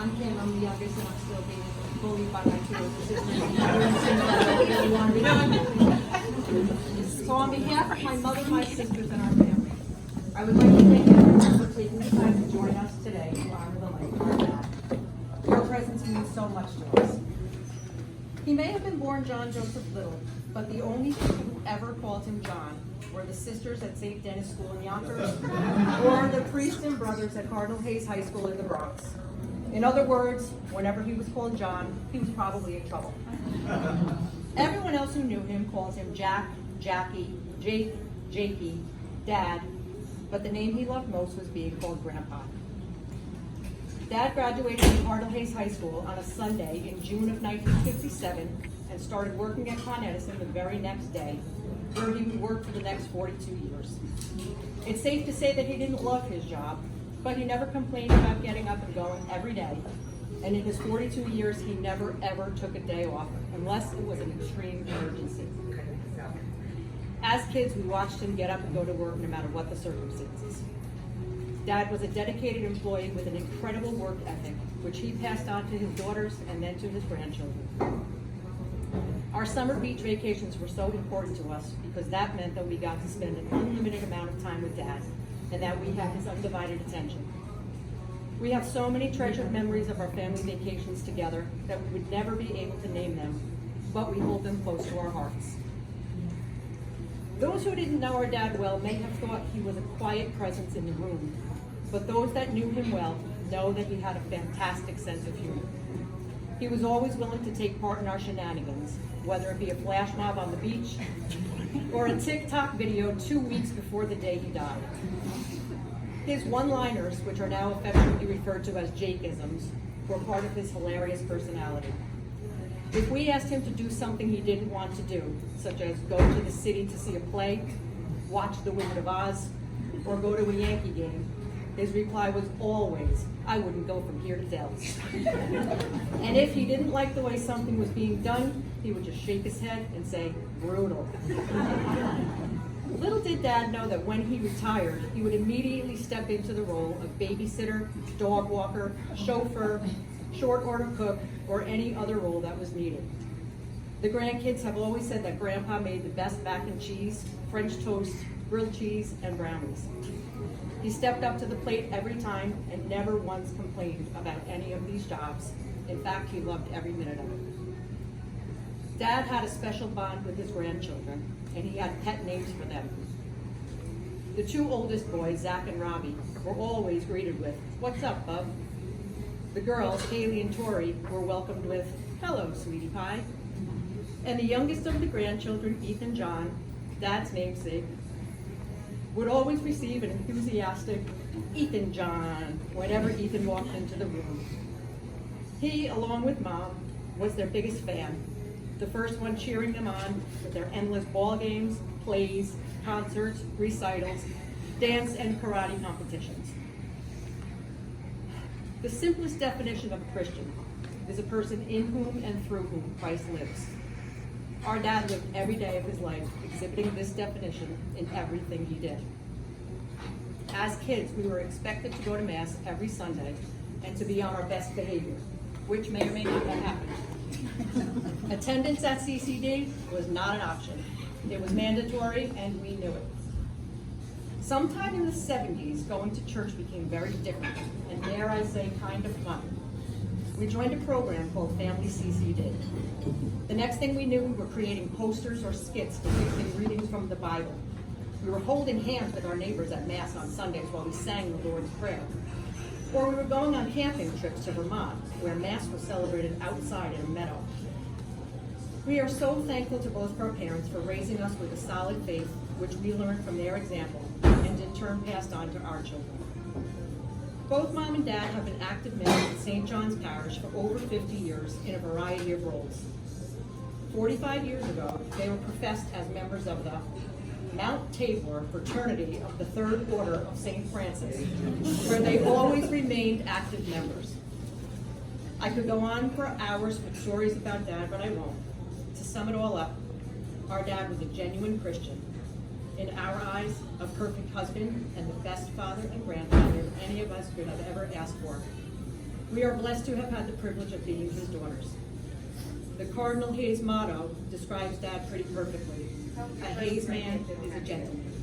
I'm Kim, I'm the youngest, and I'm still being bullied by my two older sisters. So on behalf of my mother, my sisters, and our family, I would like to thank everyone for taking the time to join us today to honor the life of our dad. Your presence means so much to us. He may have been born John Joseph Little, but the only people who ever called him John were the sisters at St. Dennis School in Yonkers, or the priests and brothers at Cardinal Hayes High School in the Bronx. In other words, whenever he was called John, he was probably in trouble. Everyone else who knew him calls him Jack, Jackie, Jake, Jakey, Dad, but the name he loved most was being called Grandpa. Dad graduated from Cardinal Hayes High School on a Sunday in June of 1957 and started working at Con Edison the very next day, where he would work for the next 42 years. It's safe to say that he didn't love his job, but he never complained about getting up and going every day. And in his 42 years, he never ever took a day off, unless it was an extreme emergency. As kids, we watched him get up and go to work no matter what the circumstances. Dad was a dedicated employee with an incredible work ethic, which he passed on to his daughters and then to his grandchildren. Our summer beach vacations were so important to us because that meant that we got to spend an unlimited amount of time with Dad and that we had his undivided attention. We have so many treasured memories of our family vacations together that we would never be able to name them, but we hold them close to our hearts. Those who didn't know our dad well may have thought he was a quiet presence in the room, but those that knew him well know that he had a fantastic sense of humor. He was always willing to take part in our shenanigans, whether it be a flash mob on the beach or a TikTok video 2 weeks before the day he died. His one-liners, which are now affectionately referred to as Jakeisms, were part of his hilarious personality. If we asked him to do something he didn't want to do, such as go to the city to see a play, watch The Wizard of Oz, or go to a Yankee game, his reply was always, "I wouldn't go from here to Dallas." And if he didn't like the way something was being done, he would just shake his head and say, "Brutal." Little did Dad know that when he retired, he would immediately step into the role of babysitter, dog walker, chauffeur, short order cook, or any other role that was needed. The grandkids have always said that Grandpa made the best mac and cheese, French toast, grilled cheese, and brownies. He stepped up to the plate every time and never once complained about any of these jobs. In fact, he loved every minute of it. Dad had a special bond with his grandchildren, and he had pet names for them. The two oldest boys, Zach and Robbie, were always greeted with, "What's up, bub?" The girls, Haley and Tori, were welcomed with, "Hello, sweetie pie." And the youngest of the grandchildren, Ethan John, Dad's namesake, would always receive an enthusiastic "Ethan John" whenever Ethan walked into the room. He, along with Mom, was their biggest fan, the first one cheering them on with their endless ball games, plays, concerts, recitals, dance, and karate competitions. The simplest definition of a Christian is a person in whom and through whom Christ lives. Our dad lived every day of his life exhibiting this definition in everything he did. As kids, we were expected to go to Mass every Sunday and to be on our best behavior, which may or may not have happened. Attendance at CCD was not an option. It was mandatory, and we knew it. Sometime in the 70s, going to church became very different, and dare I say, kind of fun. We joined a program called Family CCD. The next thing we knew, we were creating posters or skits depicting readings from the Bible. We were holding hands with our neighbors at Mass on Sundays while we sang the Lord's Prayer. Or we were going on camping trips to Vermont, where Mass was celebrated outside in a meadow. We are so thankful to both of our parents for raising us with a solid faith, which we learned from their example, and in turn passed on to our children. Both Mom and Dad have been active members at St. John's Parish for over 50 years in a variety of roles. 45 years ago, they were professed as members of the Mount Tabor Fraternity of the Third Order of St. Francis, where they always remained active members. I could go on for hours with stories about Dad, but I won't. To sum it all up, our dad was a genuine Christian. In our eyes, a perfect husband and the best father and grandfather any of us could have ever asked for. We are blessed to have had the privilege of being his daughters. The Cardinal Hayes motto describes that pretty perfectly. A Hayes man is a gentleman.